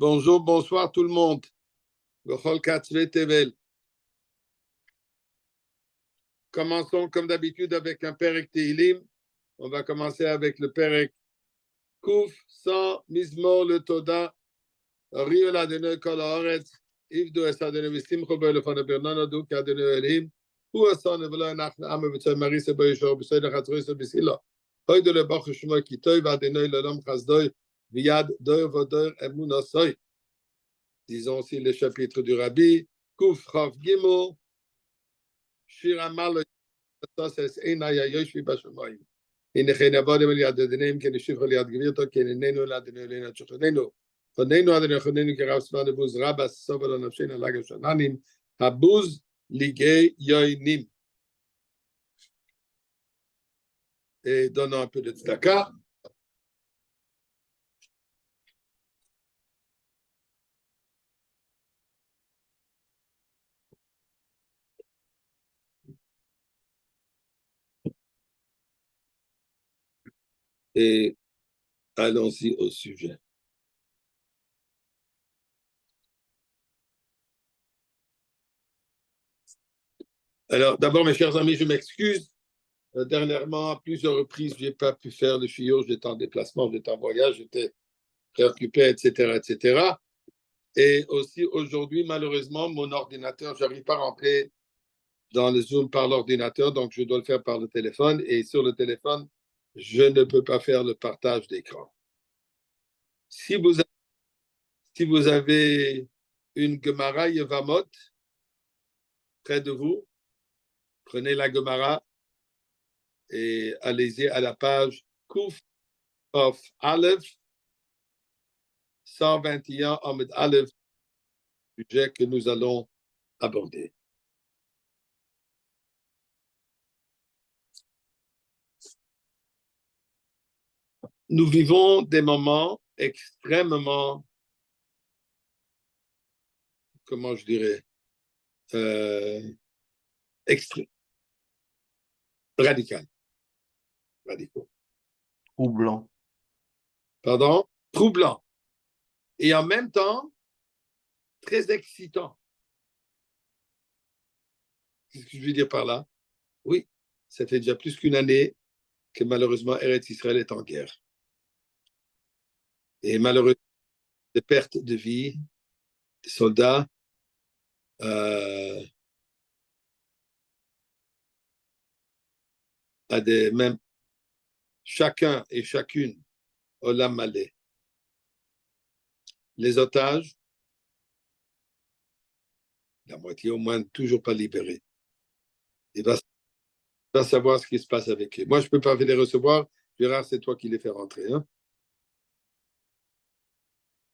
Bonjour, bonsoir tout le monde. Bechol Katzve Tevel. Commençons comme d'habitude avec un Perek Tehilim. On va commencer avec le Perek Kouf, sans Mizmor le Toda, Rio l'Adonai Kol Haaretz, Ivdu es Adonai V'simcho bo elefanu b'nonadu k'Adonai Elohim, Hu asan v'lo enachnu ame v'tzoi marisa bo yishor b'soi lechatzroiso b'sila. Hoydu lebachu shmo ki toiv Adonai l'olam chazdoi v'yad doir v'doir emunasoi. Disons aussi le chapitre du Rabbi, Kouf Chav Gimel, Shir Amal Toses Einaya Yoshvi Bashamayim. הנה כן עבודם על יד אדוניהם, כן ישיבו ליד גבירתו, כן עינינו לאדוני אלוהינו עד שוכננו. פנינו אדוני חוננו כרב סבן הבוז רבה, סובה לו נפשנו לגב שננים, הבוז ליגי יוינים. Donnons un peu de tzedaka. Et allons-y au sujet. Alors, d'abord, mes chers amis, je m'excuse. Dernièrement, à plusieurs reprises, je n'ai pas pu faire le shiur, j'étais en déplacement, j'étais en voyage, j'étais préoccupé, etc., etc. Et aussi, aujourd'hui, malheureusement, mon ordinateur, je n'arrive pas à rentrer dans le Zoom par l'ordinateur, donc je dois le faire par le téléphone. Et sur le téléphone, je ne peux pas faire le partage d'écran. Si vous avez une Gemara Yevamot près de vous, prenez la Gemara et allez-y à la page Kuf of Aleph 121 Ahmed Aleph, sujet que nous allons aborder. Nous vivons des moments extrêmement, comment je dirais, radicaux. Troublant. Pardon? Troublant. Et en même temps, très excitant. Qu'est-ce que je veux dire par là? Oui, ça fait déjà plus qu'une année que malheureusement Eretz Israël est en guerre. Et malheureusement, des pertes de vie, des soldats, même chacun et chacune, Olam Malé. Les otages, la moitié au moins, toujours pas libérés. Il va savoir ce qui se passe avec eux. Moi, je ne peux pas les recevoir. Gérard, c'est toi qui les fais rentrer. Hein?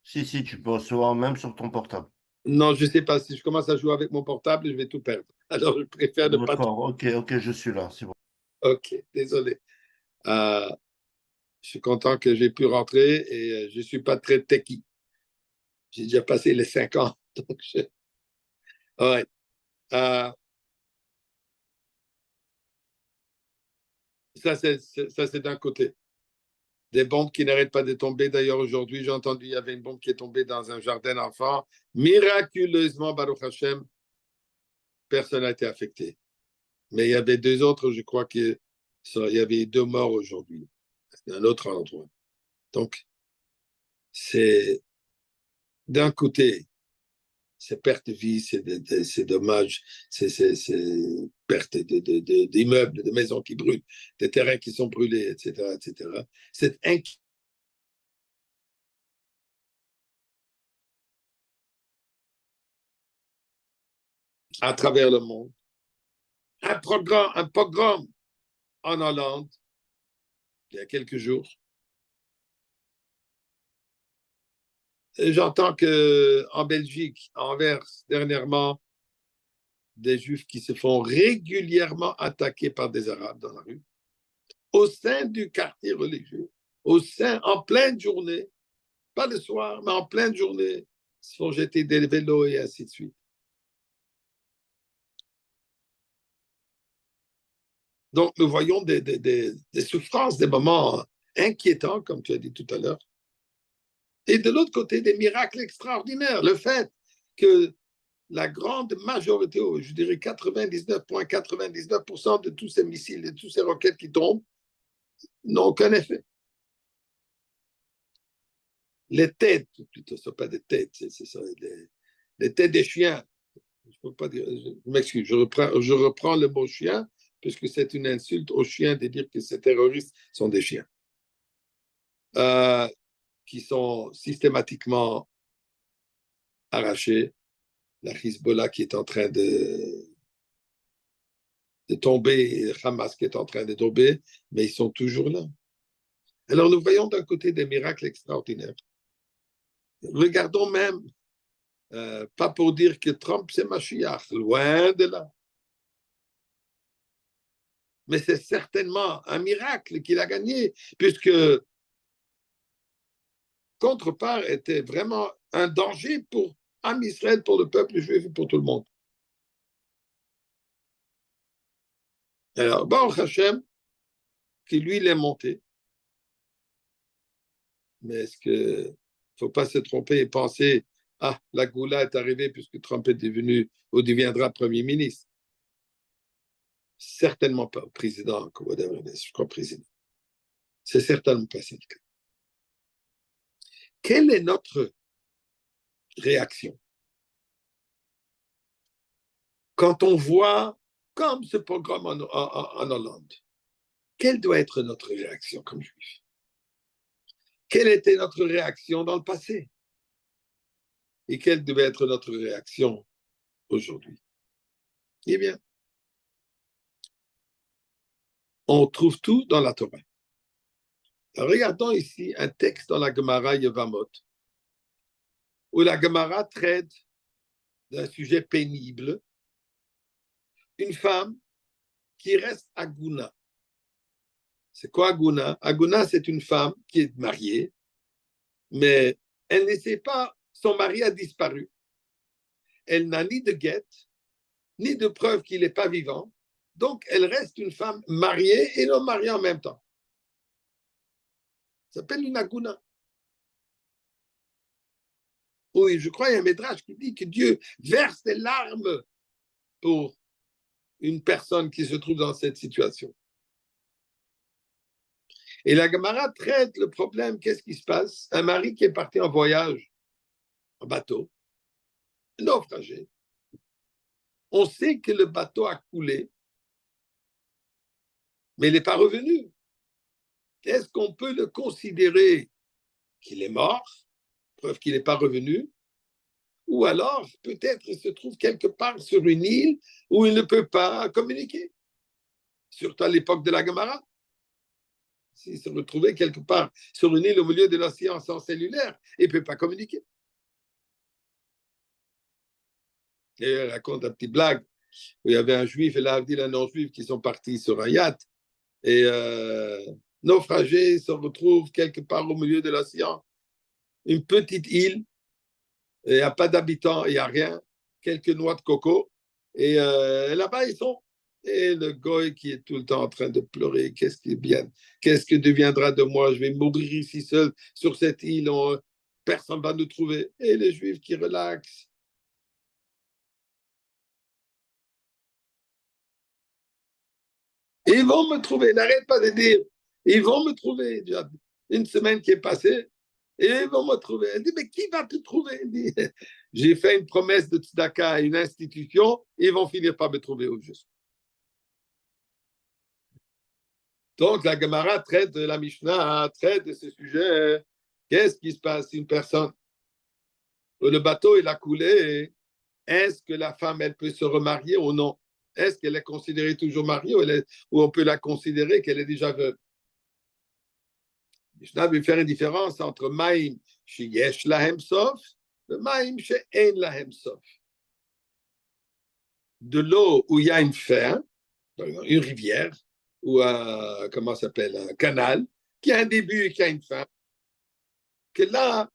Si, tu peux recevoir même sur ton portable. Non, je ne sais pas. Si je commence à jouer avec mon portable, je vais tout perdre. Alors, je préfère ne pas... D'accord, ok, je suis là, c'est bon. Ok, désolé. Je suis content que j'ai pu rentrer et je ne suis pas très techie. J'ai déjà passé les 5 ans. Donc ouais. Ça, c'est d'un côté. Des bombes qui n'arrêtent pas de tomber. D'ailleurs, aujourd'hui, j'ai entendu, il y avait une bombe qui est tombée dans un jardin d'enfants. Miraculeusement, Baruch Hashem, personne n'a été affecté. Mais il y avait 2 autres, je crois qu'il y avait 2 morts aujourd'hui. C'est un autre endroit. Donc, c'est d'un côté, c'est perte de vie, c'est dommage, c'est perte d'immeubles, de maisons qui brûlent, des terrains qui sont brûlés, etc., etc. C'est inquiétant. À travers le monde. Un pogrom en Hollande, il y a quelques jours. J'entends qu'en Belgique, à Anvers, dernièrement, des Juifs qui se font régulièrement attaquer par des Arabes dans la rue, au sein du quartier religieux, en pleine journée, pas le soir, mais en pleine journée, ils se font jeter des vélos et ainsi de suite. Donc, nous voyons des souffrances, des moments inquiétants, comme tu as dit tout à l'heure. Et de l'autre côté, des miracles extraordinaires. Le fait que la grande majorité, je dirais 99,99% de tous ces missiles, de tous ces roquettes qui tombent, n'ont aucun effet. Les têtes, plutôt, ce ne sont pas des têtes, c'est ça, les têtes des chiens. Je peux pas dire, je m'excuse, je reprends le mot chien, puisque c'est une insulte aux chiens de dire que ces terroristes sont des chiens, qui sont systématiquement arrachés. La Hezbollah qui est en train de tomber, le Hamas qui est en train de tomber, mais ils sont toujours là. Alors nous voyons d'un côté des miracles extraordinaires. Regardons même, pas pour dire que Trump c'est Mashiach, loin de là. Mais c'est certainement un miracle qu'il a gagné, puisque Contrepart était vraiment un danger pour Am Israël, pour le peuple juif et pour tout le monde. Alors, Baruch Hashem, qui lui l'est monté, mais est-ce que ne faut pas se tromper et penser, ah, la Goula est arrivée puisque Trump est devenu ou deviendra Premier ministre? Certainement pas, président, je crois président. C'est certainement pas ça le cas. Quelle est notre réaction quand on voit comme ce programme en Hollande? Quelle doit être notre réaction comme juifs? Quelle était notre réaction dans le passé? Et quelle devait être notre réaction aujourd'hui? Eh bien, on trouve tout dans la Torah. Alors, regardons ici un texte dans la Gemara Yevamot, où la Gemara traite d'un sujet pénible, une femme qui reste Aguna. C'est quoi Aguna? Aguna, c'est une femme qui est mariée, mais elle ne sait pas, son mari a disparu. Elle n'a ni de guette, ni de preuve qu'il n'est pas vivant. Donc, elle reste une femme mariée et non mariée en même temps. Ça s'appelle une Aguna. Oui, je crois qu'il y a un médrage qui dit que Dieu verse des larmes pour une personne qui se trouve dans cette situation. Et la Gemara traite le problème, qu'est-ce qui se passe? Un mari qui est parti en voyage, en bateau, naufragé. On sait que le bateau a coulé, mais il n'est pas revenu. Est-ce qu'on peut le considérer qu'il est mort, preuve qu'il n'est pas revenu, ou alors peut-être il se trouve quelque part sur une île où il ne peut pas communiquer, surtout à l'époque de la Gemara. S'il se retrouvait quelque part sur une île au milieu de l'océan sans cellulaire, il ne peut pas communiquer. Et elle raconte une petite blague où il y avait un juif et là, un non-juif qui sont partis sur un yacht et naufragés se retrouvent quelque part au milieu de l'océan, une petite île, il n'y a pas d'habitants, il n'y a rien, quelques noix de coco et là-bas ils sont. Et le goy qui est tout le temps en train de pleurer, qu'est-ce que deviendra de moi? Je vais mourir ici seul sur cette île, personne ne va nous trouver. Et les juifs qui relaxent. Et ils vont me trouver, n'arrête pas de dire, ils vont me trouver. Déjà une semaine qui est passée, et ils vont me trouver. Elle dit, mais qui va te trouver? Dit, j'ai fait une promesse de tzedaka à une institution, ils vont finir par me trouver au juste. Donc, la Gemara traite de la Mishnah, traite de ce sujet. Qu'est-ce qui se passe si une personne, le bateau, il a coulé, est-ce que la femme, elle peut se remarier ou non? Est-ce qu'elle est considérée toujours mariée ou on peut la considérer qu'elle est déjà veuve? Mishnah veut faire une différence entre Maïm sheyesh lahem sof et Maïm she'en lahem sof. De l'eau où il y a une fin, une rivière, ou comment ça s'appelle, un canal, qui a un début et qui a une fin, que là,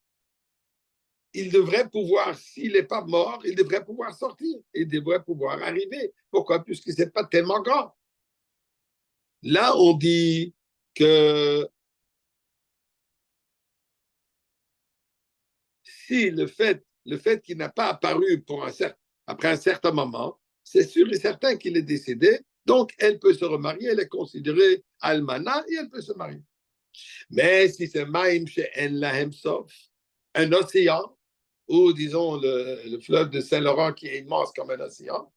il devrait pouvoir, s'il n'est pas mort, il devrait pouvoir sortir, il devrait pouvoir arriver. Pourquoi? Puisque ce n'est pas tellement grand. Là, on dit que ici, le fait qu'il n'a pas apparu après un certain moment, c'est sûr et certain qu'il est décédé, donc elle peut se remarier, elle est considérée almana et elle peut se marier. Mais si c'est Maïm She'en Lahem Sof, un océan, ou disons le fleuve de Saint-Laurent qui est immense comme un océan,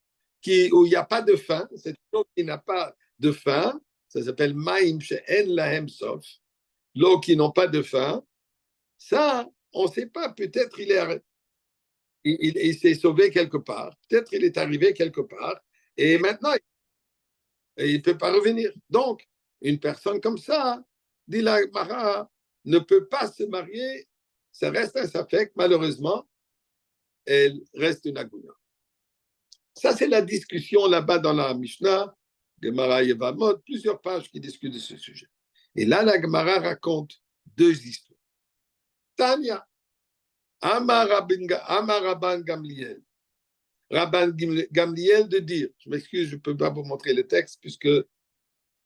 où il n'y a pas de fin, c'est l'eau qui n'a pas de fin, ça s'appelle Maïm She'en Lahem Sof, l'eau qui n'ont pas de fin, ça, on ne sait pas, peut-être il s'est sauvé quelque part, peut-être il est arrivé quelque part, et maintenant, il ne peut pas revenir. Donc, une personne comme ça, dit la Gemara, ne peut pas se marier, ça reste un safek, malheureusement, elle reste une agouna. Ça, c'est la discussion là-bas dans la Mishnah, Gemara Yevamot, plusieurs pages qui discutent de ce sujet. Et là, la Gemara raconte deux histoires. Tanya, Amar Rabban Gamliel. Rabban Gamliel de dire, je m'excuse, je ne peux pas vous montrer le texte puisque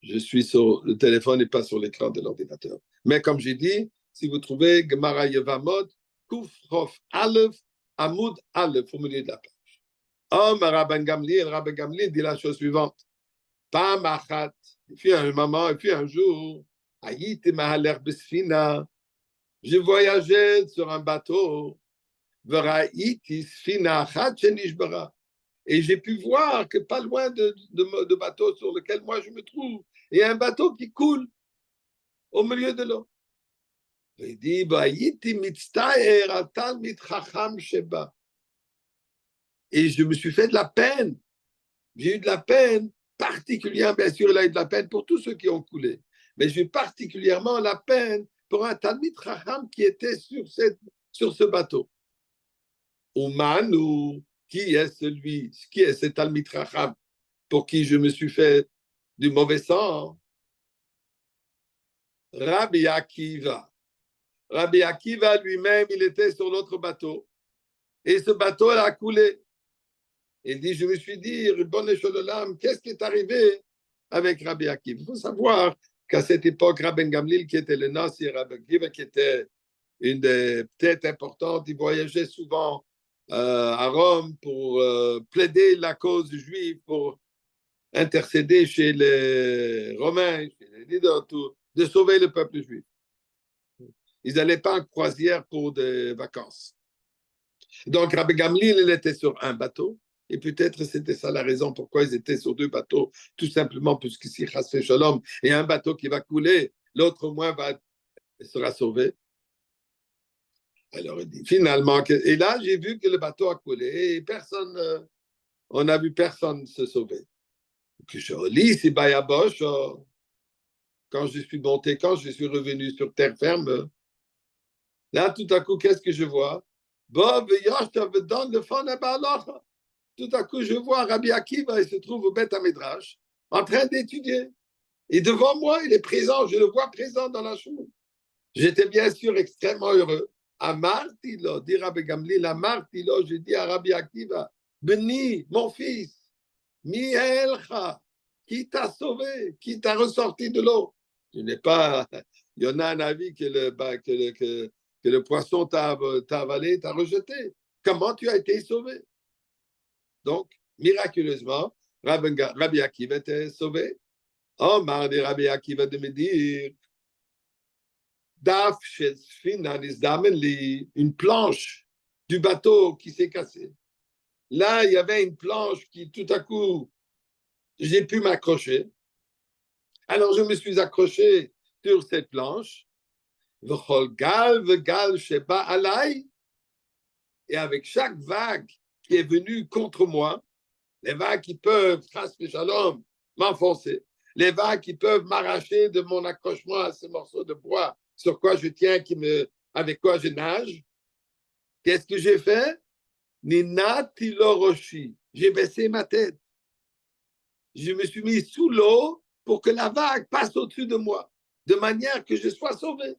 je suis sur le téléphone et pas sur l'écran de l'ordinateur. Mais comme j'ai dit, si vous trouvez Gemara Yevamot, Kufrof Aleph, Amoud Aleph, au milieu de la page. Rabban Gamliel dit la chose suivante. Pam achat, et puis un moment, et puis un jour, Aïti Mahaler Besfina, je voyageais sur un bateau, Veraïti Sfina Achat Shenishbara. Et j'ai pu voir que pas loin de bateau sur lequel moi je me trouve, il y a un bateau qui coule au milieu de l'eau. Il dit, et je me suis fait de la peine. J'ai eu de la peine particulièrement, bien sûr, il a eu de la peine pour tous ceux qui ont coulé. Mais j'ai eu particulièrement la peine pour un Talmid Chacham qui était sur ce bateau. Ouman, ou qui est ce Talmid Chacham pour qui je me suis fait du mauvais sang? Rabbi Akiva. Rabbi Akiva lui-même, il était sur l'autre bateau. Et ce bateau, il a coulé. Il dit, je me suis dit, Ribbon Sholom, qu'est-ce qui est arrivé avec Rabbi Akiva? Il faut savoir qu'à cette époque, Rabbi Gamliel, qui était le Nassi, Rabbi Akiva, qui était une des têtes importantes, il voyageait souvent à Rome pour plaider la cause juive, pour intercéder chez les Romains, chez les leaders, de sauver le peuple juif. Ils n'allaient pas en croisière pour des vacances. Donc, Rabbi Gamliel, il était sur un bateau, et peut-être c'était ça la raison pourquoi ils étaient sur deux bateaux, tout simplement puisqu'ici, Chas Shalom, et un bateau qui va couler, l'autre moins sera sauvé. Alors, il dit finalement, et là, j'ai vu que le bateau a coulé, et personne, on n'a vu personne se sauver. Que je relis, c'est Bayabosh, quand je suis monté, quand je suis revenu sur terre ferme, là, tout à coup, qu'est-ce que je vois? Bob, dans le fond, tout à coup, je vois Rabbi Akiva, il se trouve au Beth Midrash, en train d'étudier. Et devant moi, il est présent, je le vois présent dans la chambre. J'étais bien sûr extrêmement heureux. Amartilo, dit Rabbi Gamliel, Amartilo, je dis à Rabbi Akiva, Beni, mon fils, Mielcha, qui t'a sauvé, qui t'a ressorti de l'eau. Je n'ai pas, il y en a un avis que le poisson t'a avalé, t'a rejeté. Comment tu as été sauvé? Donc, miraculeusement, Rabbi Akiva était sauvé. Oh, mardi Rabbi Akiva de me dire, Daf une planche du bateau qui s'est cassée. Là, il y avait une planche qui, tout à coup, j'ai pu m'accrocher. Alors, je me suis accroché sur cette planche. Et avec chaque vague qui est venue contre moi, les vagues qui peuvent, shalom, m'enfoncer, les vagues qui peuvent m'arracher de mon accrochement à ce morceau de bois sur quoi je tiens, avec quoi je nage. Qu'est-ce que j'ai fait? Ninati Loroshi. J'ai baissé ma tête. Je me suis mis sous l'eau pour que la vague passe au-dessus de moi, de manière que je sois sauvé.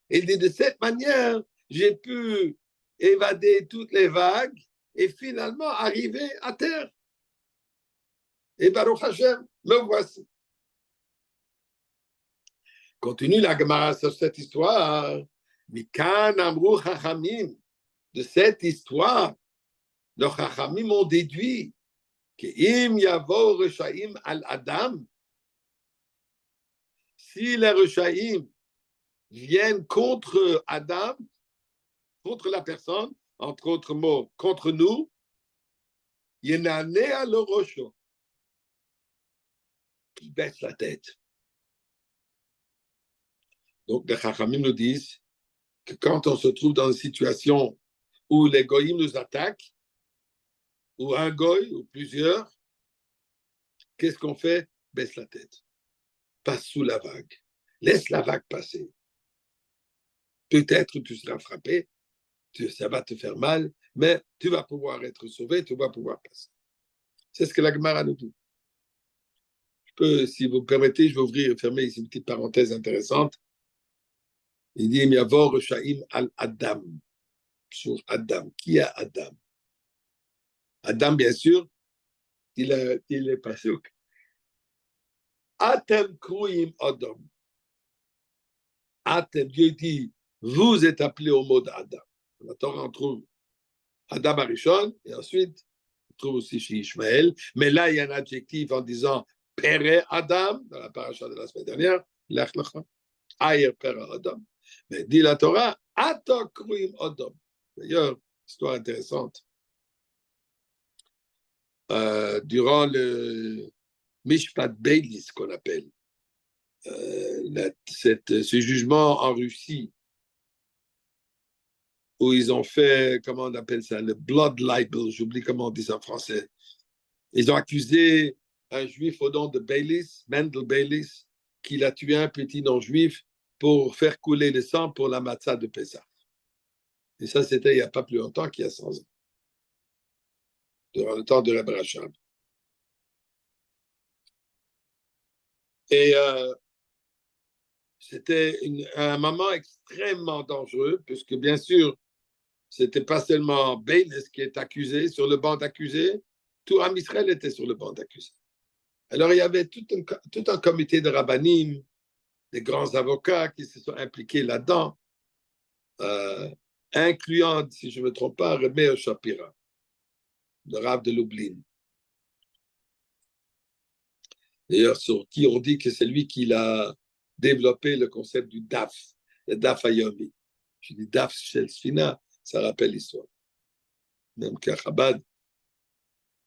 Et de cette manière, j'ai pu évader toutes les vagues et finalement arriver à terre. Et Baruch Hashem, me voici. Continue la Gemara sur cette histoire. Mikan Amru Chachamim. De cette histoire, les Chachamim ont déduit que im yavo reshaim al Adam, si les reshaim viennent contre Adam, contre la personne, entre autres mots, contre nous, yenane al rosho, qui baisse la tête. Donc les Chachamim nous disent que quand on se trouve dans une situation où les goyim nous attaquent, ou un goy, ou plusieurs, qu'est-ce qu'on fait? Baisse la tête. Passe sous la vague. Laisse la vague passer. Peut-être tu seras frappé, ça va te faire mal, mais tu vas pouvoir être sauvé, tu vas pouvoir passer. C'est ce que la Gemara nous dit. Si vous permettez, je vais ouvrir et fermer ici une petite parenthèse intéressante. Il dit, Yavor Shaim al Adam. Sur Adam. Qui est Adam? Adam, bien sûr, il est pasuk. Atem kruim Adam. Atem, Dieu dit, vous êtes appelés au mot d'Adam. On trouve Adam Arishon, et ensuite, on trouve aussi chez Ishmaël. Mais là, il y a un adjectif en disant Père Adam, dans la paracha de la semaine dernière, Lech Lecha, Ayer Père Adam. Mais dit la Torah, Atokruim Adam. D'ailleurs, histoire intéressante. Durant le Mishpat Beilis, qu'on appelle, ce jugement en Russie, où ils ont fait, comment on appelle ça, le blood libel, j'oublie comment on dit ça en français. Ils ont accusé un juif au nom de Beilis, Mendel Beilis, qu'il a tué un petit non-juif pour faire couler le sang pour la matzah de Pessah. Et ça, c'était il n'y a pas plus longtemps qu'il y a 100 ans, durant le temps de Rebbe Rachab. Et c'était un moment extrêmement dangereux, puisque bien sûr, c'était pas seulement Beilis qui est accusé sur le banc d'accusés, tout Am Israël était sur le banc d'accusés. Alors il y avait tout un comité de rabbanim, des grands avocats qui se sont impliqués là-dedans, incluant, si je ne me trompe pas, Meir Shapira, le Rav de Lublin. D'ailleurs, sur qui on dit que c'est lui qui a développé le concept du DAF, le DAF Ayomi. Je dis DAF Shel Sfina, ça rappelle l'histoire. Même qu'à Chabad,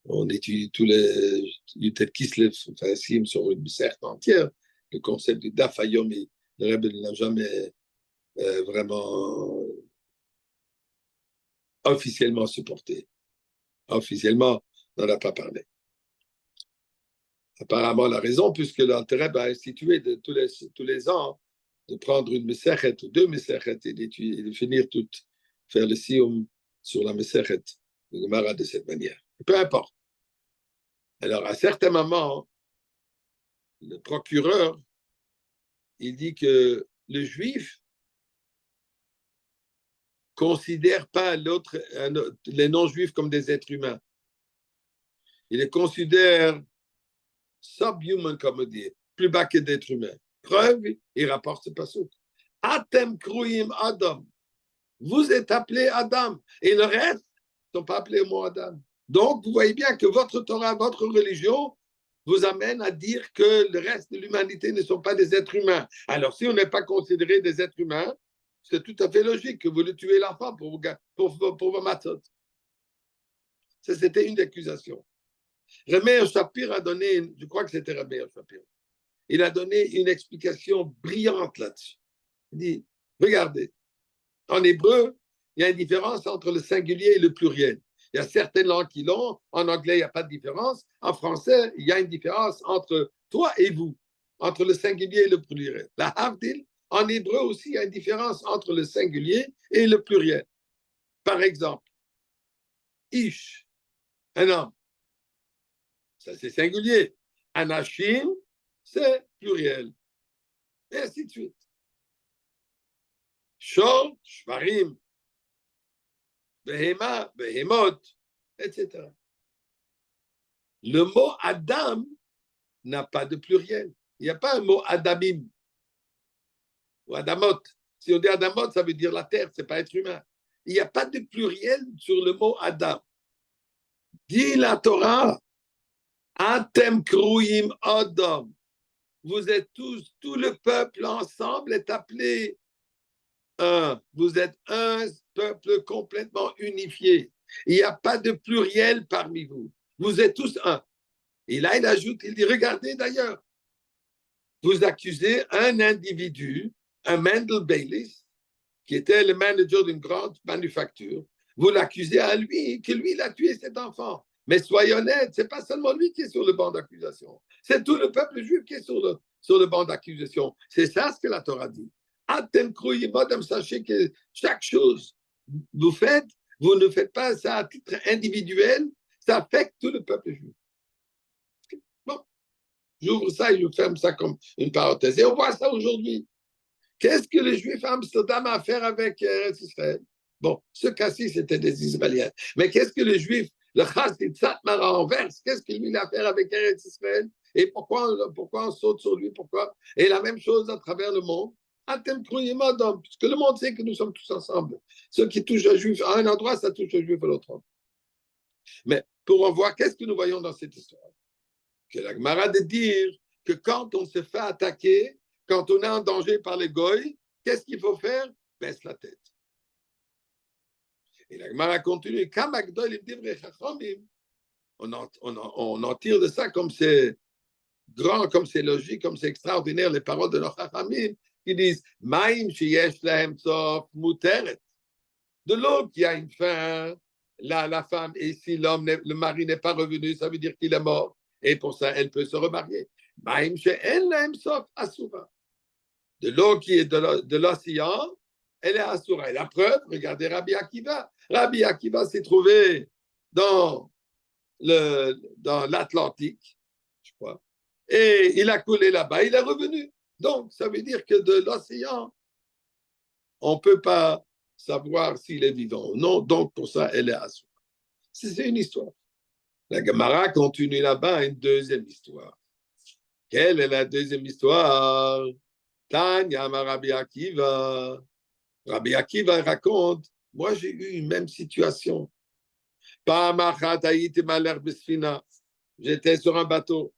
on étudie tous les Yutet Kislev sur une cercle entière, le concept du DAF Ayomi. Le Rebbe ne l'a jamais vraiment officiellement supporté. Officiellement, on n'en a pas parlé. Apparemment, la raison, puisque l'Alter a institué tous les ans de prendre une Mesechet ou deux Mesechet et de finir toutes, faire le Siyum sur la Mesechet, le Gemara de cette manière. Peu importe. Alors, à certains moments, le procureur, il dit que le juif considère pas les non-juifs comme des êtres humains. Il les considère subhuman, comme on dit, plus bas que d'êtres humains. Preuve, il rapporte ce passage. Atem kruim Adam. Vous êtes appelés Adam. Et le reste ne sont pas appelés au mot Adam. Donc, vous voyez bien que votre Torah, votre religion, vous amène à dire que le reste de l'humanité ne sont pas des êtres humains. Alors, si on n'est pas considéré des êtres humains, c'est tout à fait logique que vous le tuez l'enfant pour vos matzot. Ça, c'était une accusation. Meir Shapir a donné, je crois que c'était Meir Shapir, il a donné une explication brillante là-dessus. Il dit, regardez, en hébreu, il y a une différence entre le singulier et le pluriel. Il y a certaines langues qui l'ont, en anglais, il n'y a pas de différence. En français, il y a une différence entre toi et vous, entre le singulier et le pluriel. La havdil, en hébreu aussi, il y a une différence entre le singulier et le pluriel. Par exemple, ish, un homme, ça c'est singulier. Anashim, c'est pluriel. Et ainsi de suite. Shor, shvarim, behema, behemot, etc. Le mot Adam n'a pas de pluriel. Il n'y a pas un mot Adamim ou Adamot. Si on dit Adamot, ça veut dire la terre, ce n'est pas être humain. il n'y a pas de pluriel sur le mot Adam. Dit la Torah, Atem Kruim Adam. Vous êtes tous, tout le peuple ensemble est appelé un. Vous êtes un peuple complètement unifié. Il n'y a pas de pluriel parmi vous. Vous êtes tous un. Et là, il ajoute, il dit, regardez d'ailleurs, vous accusez un individu, un Mendel Baylis, qui était le manager d'une grande manufacture, vous l'accusez à lui, que lui, il a tué cet enfant. Mais soyez honnête, ce n'est pas seulement lui qui est sur le banc d'accusation, c'est tout le peuple juif qui est sur le banc d'accusation. C'est ça ce que la Torah dit. Sachez que chaque chose vous faites, vous ne faites pas ça à titre individuel, ça affecte tout le peuple juif. Bon, j'ouvre ça et je ferme ça comme une parenthèse. Et on voit ça aujourd'hui. Qu'est-ce que les Juifs à Amsterdam ont à faire avec Israël? Bon, ce cas-ci, c'était des Israéliens. Mais qu'est-ce que les Juifs, le Chassid Satmara en Verse, qu'est-ce qu'il lui a à faire avec Israël? Et pourquoi on saute sur lui? Pourquoi? Et la même chose à travers le monde. Puisque le monde sait que nous sommes tous ensemble. Ceux qui touchent un Juif à un endroit, ça touche un Juif à l'autre. Mais pour en voir, qu'est-ce que nous voyons dans cette histoire? Que la Gemara de dire que quand on se fait attaquer, quand on est en danger par les goy, qu'est-ce qu'il faut faire? Baisse la tête. Et la Gemara continue. On en tire de ça comme c'est grand, comme c'est logique, comme c'est extraordinaire, les paroles de nos Chachamim qui disent Maïm sheyesh lahem sof muteret. De l'eau qui a une fin, la femme, et si le mari n'est pas revenu, ça veut dire qu'il est mort. Et pour ça, elle peut se remarier. Maïm she'en lahem sof asuva. De l'eau qui est de l'océan, elle est asura. Et la preuve, regardez Rabbi Akiva. Rabbi Akiva s'est trouvé dans l'Atlantique, je crois, et il a coulé là-bas, il est revenu. Donc, ça veut dire que de l'océan, on ne peut pas savoir s'il est vivant ou non. Donc, pour ça, elle est asura. C'est une histoire. La Gemara continue là-bas, une deuxième histoire. Quelle est la deuxième histoire? Tanya Rabbi Akiva. Rabbi Akiva raconte, moi j'ai eu une même situation. J'étais sur un bateau.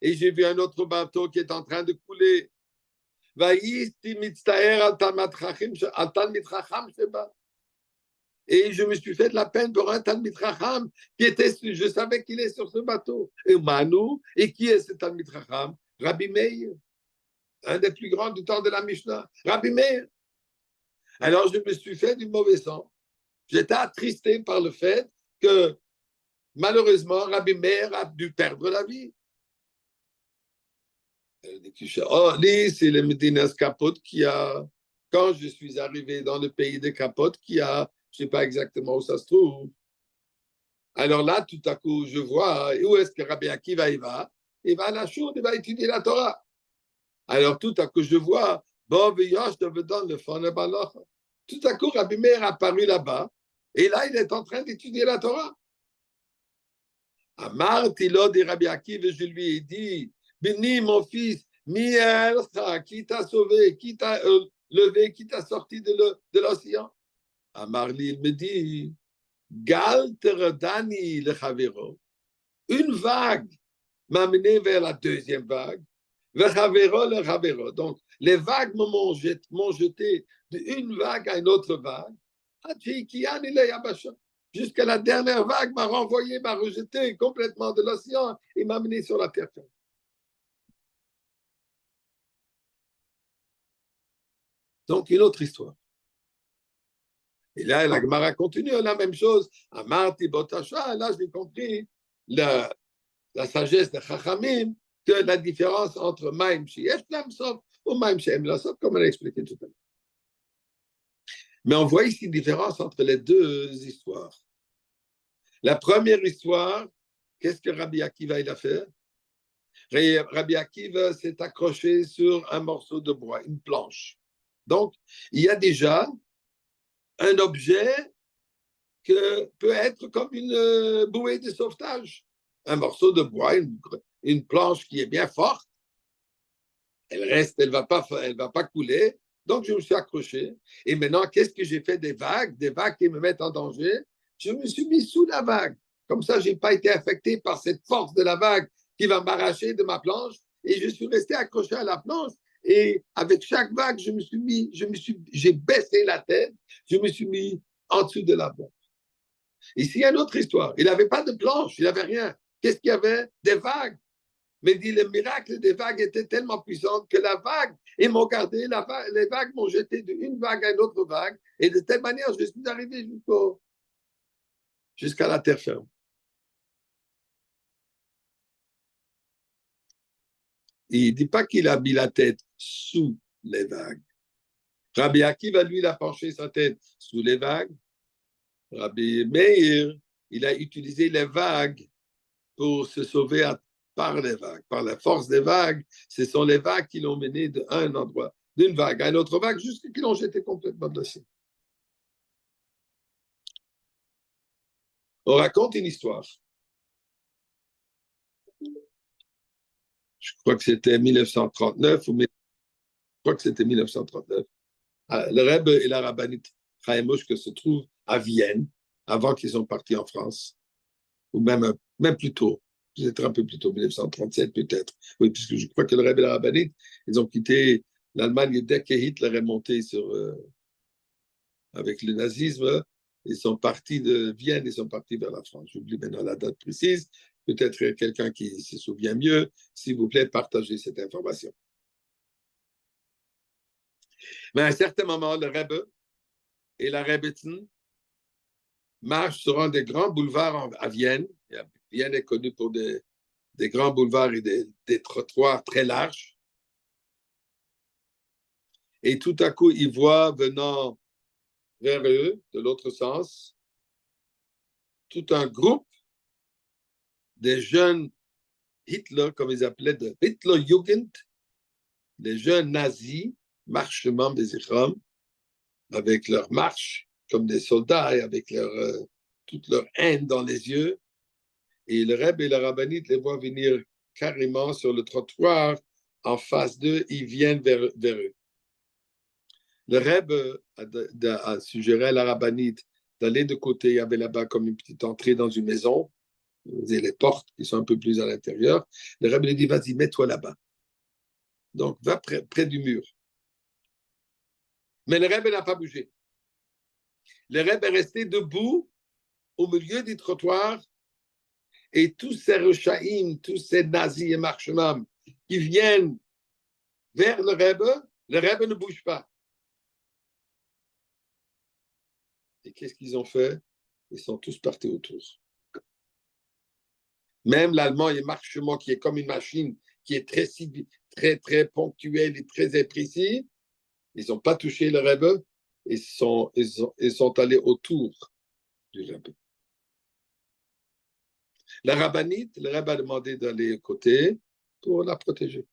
Et j'ai vu un autre bateau qui est en train de couler. Et je me suis fait de la peine pour un Talmid Chacham qui était, je savais qu'il est sur ce bateau. Et qui est ce Talmid Chacham? Rabbi Meir, un des plus grands du temps de la Mishnah. Rabbi Meir. Alors je me suis fait du mauvais sang. J'étais attristé par le fait que malheureusement Rabbi Meir a dû perdre la vie. Oh, c'est le Medinas Kapot qui a, quand je suis arrivé dans le pays de Kapot, qui a, je ne sais pas exactement où ça se trouve. Alors là, tout à coup, je vois où est-ce que Rabbi Akiva il va à la Chourde, il va étudier la Torah. Alors tout à coup, je vois, tout à coup, Rabbi Meir a apparu là-bas, et là, il est en train d'étudier la Torah. Amar Tilo de Rabbi Akiva, je lui ai dit, Béni, mon fils, qui t'a sauvé, qui t'a levé, qui t'a sorti de l'océan? Amarli, il me dit, Gal teradani le chavero. Une vague m'a mené vers la deuxième vague. Le chavero. Donc, les vagues m'ont jeté d'une vague à une autre vague. Jusqu'à la dernière vague m'a renvoyé, m'a rejeté complètement de l'océan et m'a mené sur la terre ferme. Donc, une autre histoire. Et là, la Gemara continue, la même chose. Amarti Botasha, là, j'ai compris la sagesse de Chachamim, que la différence entre Maïm Sheyesh Lamsov ou Maïm Shehem Lamsov, comme on l'a expliqué tout à l'heure. Mais on voit ici une différence entre les deux histoires. La première histoire, qu'est-ce que Rabbi Akiva il a fait? Rabbi Akiva s'est accroché sur un morceau de bois, une planche. Donc, il y a déjà un objet que peut être comme une bouée de sauvetage. Un morceau de bois, une planche qui est bien forte. Elle reste, elle va pas couler, Donc, je me suis accroché. Et maintenant, qu'est-ce que j'ai fait? Des vagues qui me mettent en danger. Je me suis mis sous la vague. Comme ça, je n'ai pas été affecté par cette force de la vague qui va m'arracher de ma planche. Et je suis resté accroché à la planche. Et avec chaque vague, j'ai baissé la tête. Je me suis mis en dessous de la vague. Ici, il y a une autre histoire. Il n'avait pas de planche, il n'avait rien. Qu'est-ce qu'il y avait? Des vagues. Mais dit, le miracle des vagues était tellement puissant que la vague, ils m'ont gardé, les vagues m'ont jeté d'une vague à une autre vague. Et de telle manière, je suis arrivé jusqu'à la terre ferme. Il ne dit pas qu'il a mis la tête sous les vagues. Rabbi Akiva, lui, il a penché sa tête sous les vagues. Rabbi Meir, il a utilisé les vagues pour se sauver par les vagues, par la force des vagues. Ce sont les vagues qui l'ont mené d'un endroit, d'une vague à une autre vague, jusqu'à qu'ils l'ont jeté complètement blessé. On raconte une histoire. Je crois que c'était 1939 ou je crois que c'était 1939. Le Rebbe et la rabbinite Chaim Oshke se trouvent à Vienne avant qu'ils sont partis en France, ou même plus tôt. Peut-être un peu plus tôt, 1937 peut-être. Oui, puisque je crois que le Rebbe et la rabbinite, ils ont quitté l'Allemagne dès que Hitler est monté avec le nazisme. Ils sont partis de Vienne, ils sont partis vers la France. J'oublie maintenant la date précise. Peut-être quelqu'un qui se souvient mieux. S'il vous plaît, partagez cette information. Mais à un certain moment, le Rebbe et la Rebbetzin marchent sur un des grands boulevards à Vienne. Vienne est connue pour des grands boulevards et des trottoirs très larges. Et tout à coup, ils voient venant vers eux, de l'autre sens, tout un groupe des jeunes Hitler, comme ils appelaient, de Hitlerjugend, les jeunes nazis, marchement des Ichram, avec leur marche comme des soldats et avec toute leur haine dans les yeux. Et le Rebbe et la rabbinite les voient venir carrément sur le trottoir en face d'eux, ils viennent vers eux. Le Rebbe a suggéré à la rabbinite d'aller de côté. Il y avait là-bas comme une petite entrée dans une maison, et les portes qui sont un peu plus à l'intérieur. Le Rebbe lui dit, vas-y, mets-toi là-bas. Donc, va près du mur. Mais le Rebbe n'a pas bougé. Le Rebbe est resté debout au milieu du trottoir et tous ces rechaïm, tous ces nazis et marchemans qui viennent vers le Rebbe ne bouge pas. Et qu'est-ce qu'ils ont fait? Ils sont tous partis autour. Même l'Allemand, il marchement qui est comme une machine, qui est très ponctuelle et très précis. Ils n'ont pas touché le Rebbe. Ils sont allés autour du Rebbe. La rabbinite, le Rebbe a demandé d'aller à côté pour la protéger.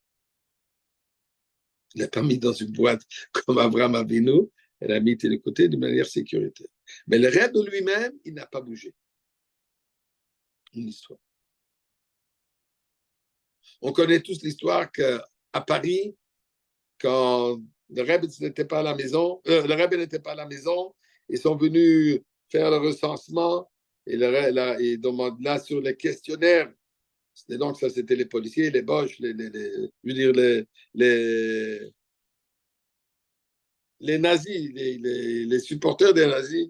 Il l'a pas mis dans une boîte comme Abraham Avinu, elle a mis de côté de manière sécuritaire. Mais le Rebbe lui-même, il n'a pas bougé. Une histoire. On connaît tous l'histoire qu'à Paris, quand le Rebbe n'était pas à la maison, ils sont venus faire le recensement et donc là sur les questionnaires, c'était donc ça c'était les policiers, les boches, je veux dire les nazis, les supporters des nazis,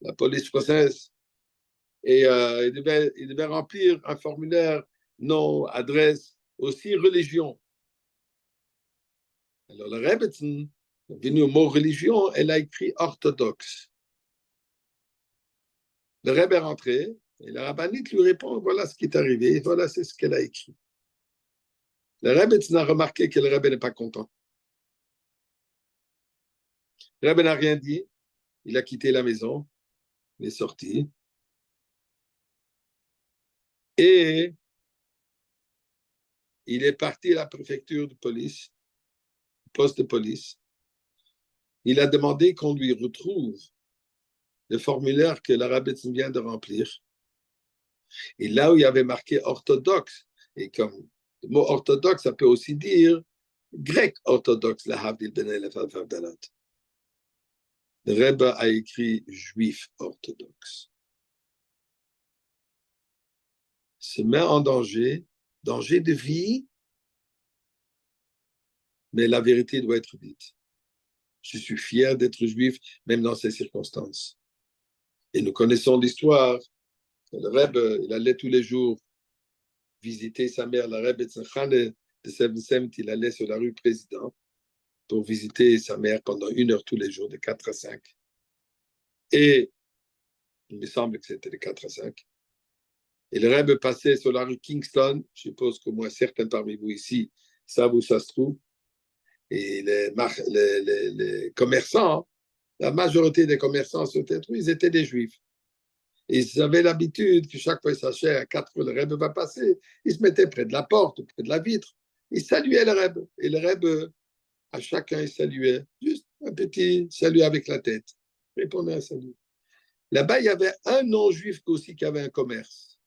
la police française, et ils devaient remplir un formulaire nom, adresse, aussi religion. Alors, le Rebbe, venu au mot religion, elle a écrit orthodoxe. Le Rebbe est rentré et la rabbinite lui répond voilà ce qui est arrivé, voilà c'est ce qu'elle a écrit. Le Rebbe a remarqué que le Rebbe n'est pas content. Le Rebbe n'a rien dit, il a quitté la maison, il est sorti. Et il est parti à la préfecture de police, poste de police. Il a demandé qu'on lui retrouve le formulaire que la rabbinite vient de remplir. Et là où il y avait marqué orthodoxe, et comme le mot orthodoxe, ça peut aussi dire grec orthodoxe, la Havdil Ben Elef Al-Fabdalat. Le Rebbe a écrit juif orthodoxe. Se met en danger, danger de vie, mais la vérité doit être dite. Je suis fier d'être juif, même dans ces circonstances. Et nous connaissons l'histoire. Le Rebbe, il allait tous les jours visiter sa mère, la Rebbe Tzachane de Semt, il allait sur la rue Président pour visiter sa mère pendant 1 heure tous les jours, de 4 à 5. Et il me semble que c'était de 4 à 5. Et le Rebbe passait sur la rue Kingston, je suppose qu'au moins certains parmi vous ici savent où ça se trouve. Et les commerçants, la majorité des commerçants sur cette rue, ils étaient des juifs. Et ils avaient l'habitude que chaque fois qu'ils s'achetaient à 4 fois le Rebbe va passer, ils se mettaient près de la porte, près de la vitre. Ils saluaient le Rebbe. Et le Rebbe, à chacun, il saluait. Juste un petit salut avec la tête. Répondait à un salut. Là-bas, il y avait un non-juif aussi qui avait un commerce.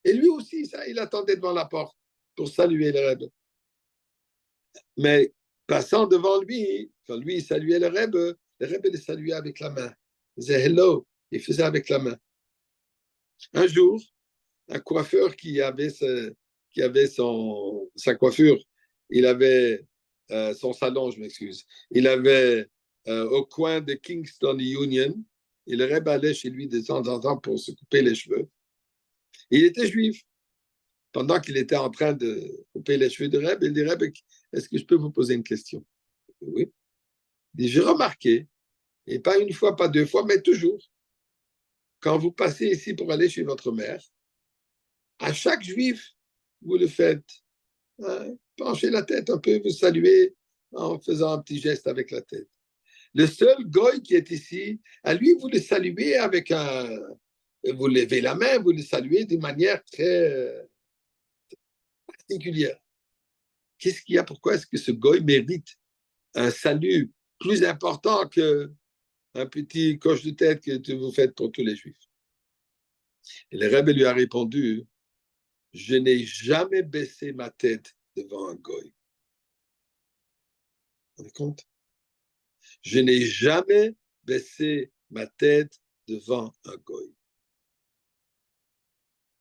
Et lui aussi, ça, il attendait devant la porte pour saluer le Rebbe. Mais passant devant lui, quand lui, il saluait le Rebbe le saluait avec la main. Il disait hello. Il faisait avec la main. Un jour, un coiffeur qui avait sa coiffure, il avait son salon, je m'excuse, il avait au coin de Kingston et Union, et le Rebbe allait chez lui de temps en temps pour se couper les cheveux. Il était juif. Pendant qu'il était en train de couper les cheveux de Rebbe, il dit Rebbe, est-ce que je peux vous poser une question? Oui. Il dit, j'ai remarqué, et pas une fois, pas 2 fois, mais toujours, quand vous passez ici pour aller chez votre mère, à chaque juif, vous le faites. Penchez la tête un peu, vous saluez en faisant un petit geste avec la tête. Le seul goy qui est ici, à lui, vous le saluez avec un... Vous levez la main, vous le saluez d'une manière très particulière. Qu'est-ce qu'il y a? Pourquoi est-ce que ce goy mérite un salut plus important qu'un petit coche de tête que vous faites pour tous les juifs? Et le Rebbe lui a répondu, je n'ai jamais baissé ma tête devant un goy. Vous vous rendez compte? Je n'ai jamais baissé ma tête devant un goy.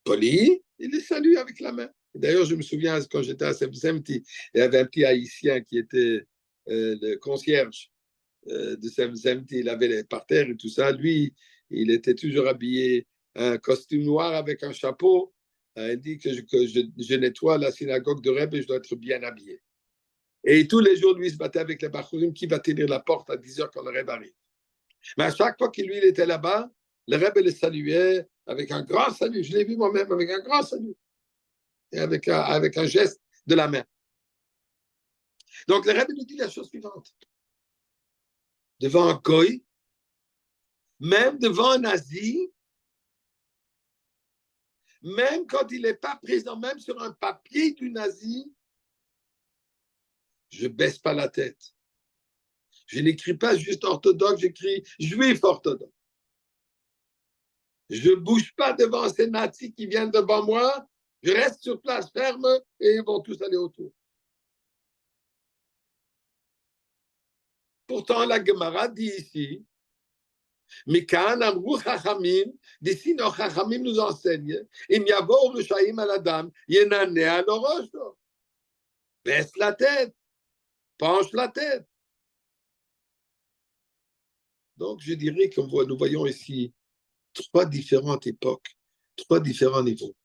Poli, il les salue avec la main. D'ailleurs, je me souviens, quand j'étais à Semsemti, il y avait un petit haïtien qui était le concierge de Semsemti, il avait les parterres et tout ça. Lui, il était toujours habillé un costume noir avec un chapeau. Il dit que je nettoie la synagogue de Rebbe et je dois être bien habillé. Et tous les jours, lui, il se battait avec les Bachurim qui va tenir la porte à 10 heures quand le Rebbe arrive. Mais à chaque fois qu'il lui il était là-bas, le Rebbe le saluait avec un grand salut. Je l'ai vu moi-même avec un grand salut. Et avec un geste de la main. Donc le Rebbe nous dit la chose suivante. Devant un goy, même devant un nazi, même quand il n'est pas présent, même sur un papier du nazi, je ne baisse pas la tête. Je n'écris pas juste orthodoxe, j'écris juif orthodoxe. Je ne bouge pas devant ces nazis qui viennent devant moi, je reste sur place ferme et ils vont tous aller autour. Pourtant, la Gemara dit ici, mais quand Amrou Chachamim, d'ici nos Chachamim nous enseignent, Im Yavo Rushaim à la dame, Yenane à l'oroche. Baisse la tête, penche la tête. Donc, je dirais que nous voyons ici 3 différentes époques, 3 différents niveaux.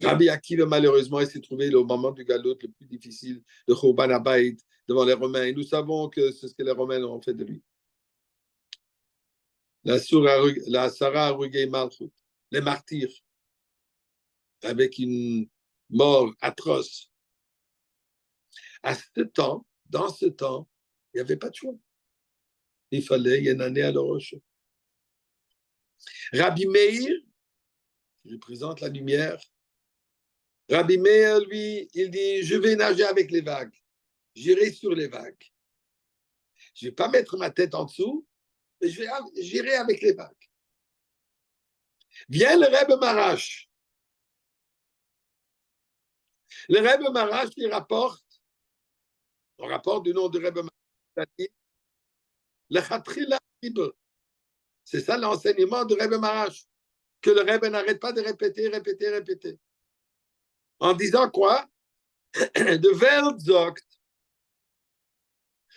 Rabbi Akiva, malheureusement, il s'est trouvé au moment du Galout le plus difficile, de Churban Abayit, devant les Romains. Et nous savons que c'est ce que les Romains ont fait de lui. La Sarah Arugei Malchut, les martyrs, avec une mort atroce. À ce temps, dans ce temps, il n'y avait pas de choix. Il fallait y en aller à l'oroche. Rabbi Meir, qui représente la lumière, Rabbi Meir, lui, il dit, je vais nager avec les vagues. J'irai sur les vagues. Je ne vais pas mettre ma tête en dessous, mais j'irai avec les vagues. Vient le Rebbe Marash. Le Rebbe Marash lui rapporte On rapporte du nom de Rebbe Marash, le Chatrila Ribbe. C'est ça l'enseignement de Rebbe Marash, que le Rebbe n'arrête pas de répéter. En disant quoi? De Welt sagt,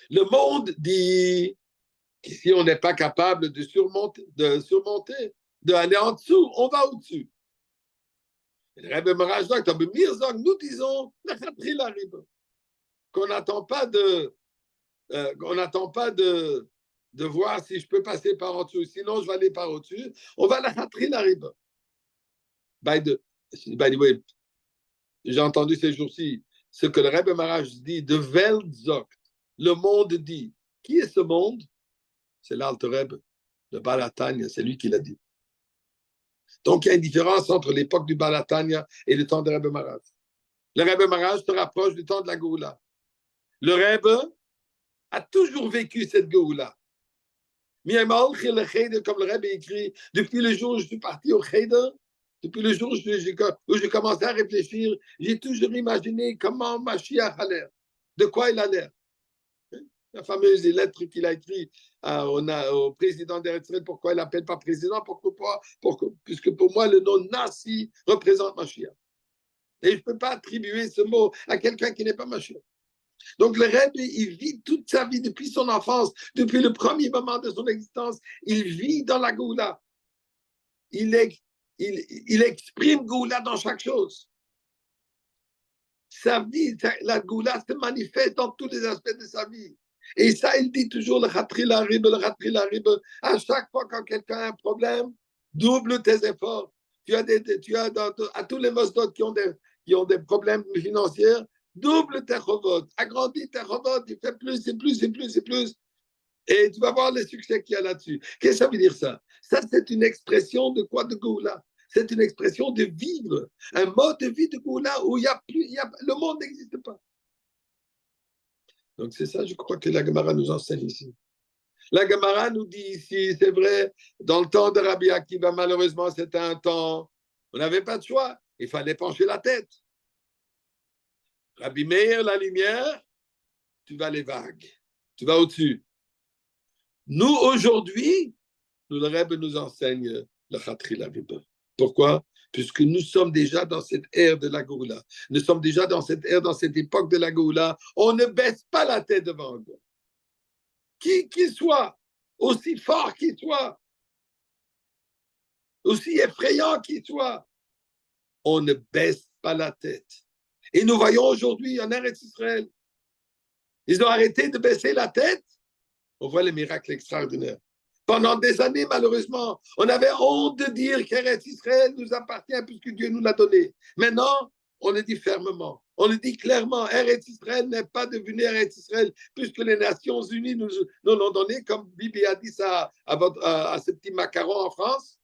le monde dit qu'ici on n'est pas capable de surmonter, d'aller en dessous, on va au-dessus. Le Rebbe Marash sagt, nous disons, le Chatrila Ribbe, qu'on n'attend pas de voir si je peux passer par en dessous, sinon je vais aller par au-dessus. On va la Chatrila Ribbe. By the way, j'ai entendu ces jours-ci ce que le Rebbe Marash dit de Welt sagt, le monde dit. Qui est ce monde? C'est l'Alte Rebbe, le Balatania, c'est lui qui l'a dit. Donc il y a une différence entre l'époque du Balatania et le temps de Rebbe Marash. Le Rebbe Marash se rapproche du temps de la Géoula. Le Rebbe a toujours vécu cette Géoula. Comme le Rebbe écrit, depuis le jour où je suis parti au Cheder, depuis le jour où j'ai commencé à réfléchir, j'ai toujours imaginé comment Mashiach a l'air, de quoi il a l'air. La fameuse lettre qu'il a écrite au président d'Israël, pourquoi il l'appelle pas président, puisque pour moi, le nom Nasi représente Mashiach. Et je ne peux pas attribuer ce mot à quelqu'un qui n'est pas Mashiach. Donc le Rebbe, il vit toute sa vie depuis son enfance, depuis le premier moment de son existence, il vit dans la Géoula. Il exprime Géoula dans chaque chose. Sa vie, la Géoula se manifeste dans tous les aspects de sa vie. Et ça, il dit toujours le Chatrila Ribbe. À chaque fois quand quelqu'un a un problème, double tes efforts. À tous les mosdot qui ont des problèmes financiers, double tes chovot, agrandis tes chovot, il fait plus et plus. Et tu vas voir les succès qu'il y a là-dessus. Qu'est-ce que ça veut dire ça? Ça, c'est une expression de quoi? De Géoula. C'est une expression de vivre, un mode de vie de Géoula où le monde n'existe pas. Donc c'est ça, je crois que la Gemara nous enseigne ici. La Gemara nous dit ici, c'est vrai, dans le temps de Rabbi Akiva, malheureusement, c'était un temps, on n'avait pas de choix, il fallait pencher la tête. Rabbi Meir, la lumière, tu vas les vagues, tu vas au-dessus. Nous, aujourd'hui, le Rebbe nous enseigne le Chatrila Ribbe. Pourquoi? Puisque nous sommes déjà dans cette ère de la Géoula. Nous sommes déjà dans cette ère, dans cette époque de la Géoula. On ne baisse pas la tête devant eux. Qui qu'il soit, aussi fort qu'il soit, aussi effrayant qu'il soit, on ne baisse pas la tête. Et nous voyons aujourd'hui en Eretz Israël, ils ont arrêté de baisser la tête. On voit les miracles extraordinaires. Pendant des années, malheureusement, on avait honte de dire qu'Eretz Israël nous appartient puisque Dieu nous l'a donné. Maintenant, on le dit fermement, on le dit clairement, Eretz Israël n'est pas devenu Eretz Israël puisque les Nations Unies nous l'ont donné, comme Bibi a dit ça à ce petit macaron en France,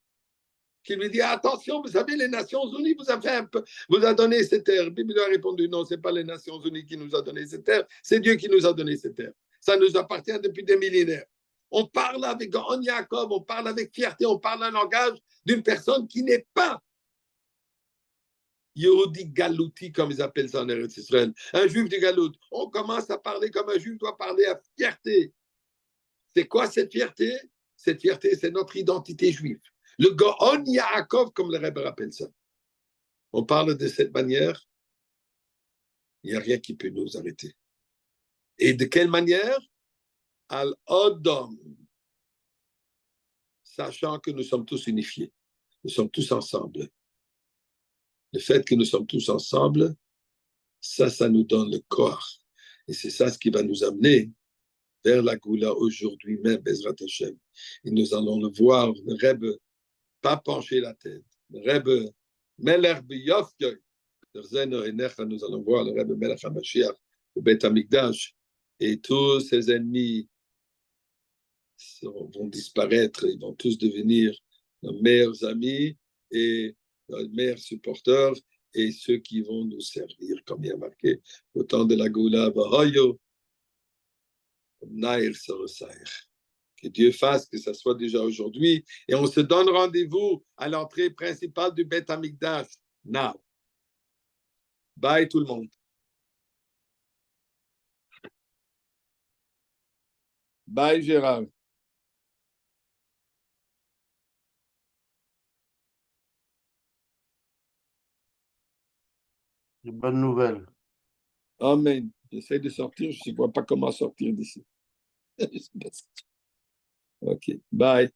qui lui dit attention, vous savez, les Nations Unies vous a donné cette terre. Bibi lui a répondu non, ce n'est pas les Nations Unies qui nous a donné cette terre, c'est Dieu qui nous a donné cette terre. Ça nous appartient depuis des millénaires. On parle avec Gaon Yaakov, on parle avec fierté, on parle un langage d'une personne qui n'est pas Yehudi Galouti, comme ils appellent ça en Eretz Israël. Un juif du Galout. On commence à parler comme un juif doit parler à fierté. C'est quoi cette fierté? Cette fierté, c'est notre identité juive. Le Gaon Yaakov, comme le Rebbe rappelle ça. On parle de cette manière, il n'y a rien qui peut nous arrêter. Et de quelle manière? Al-Odom, sachant que nous sommes tous unifiés, nous sommes tous ensemble. Le fait que nous sommes tous ensemble, ça nous donne le corps. Et c'est ça ce qui va nous amener vers la Géoula aujourd'hui même, Bezrat Hashem. Et nous allons le voir, le Rebbe, pas pencher la tête. Le Rebbe, Melech B'Yofyoy, nous allons voir le Rebbe Melech HaMashiach, au Beth Amikdash, et tous ses ennemis vont disparaître, ils vont tous devenir nos meilleurs amis et nos meilleurs supporters et ceux qui vont nous servir, comme il y a marqué au temps de la Géoula, que Dieu fasse que ça soit déjà aujourd'hui et on se donne rendez-vous à l'entrée principale du Beth Amikdash. Now. Bye tout le monde. Bye, Gérard. Une bonne nouvelle. Amen. J'essaie de sortir, je ne vois pas comment sortir d'ici. OK, bye.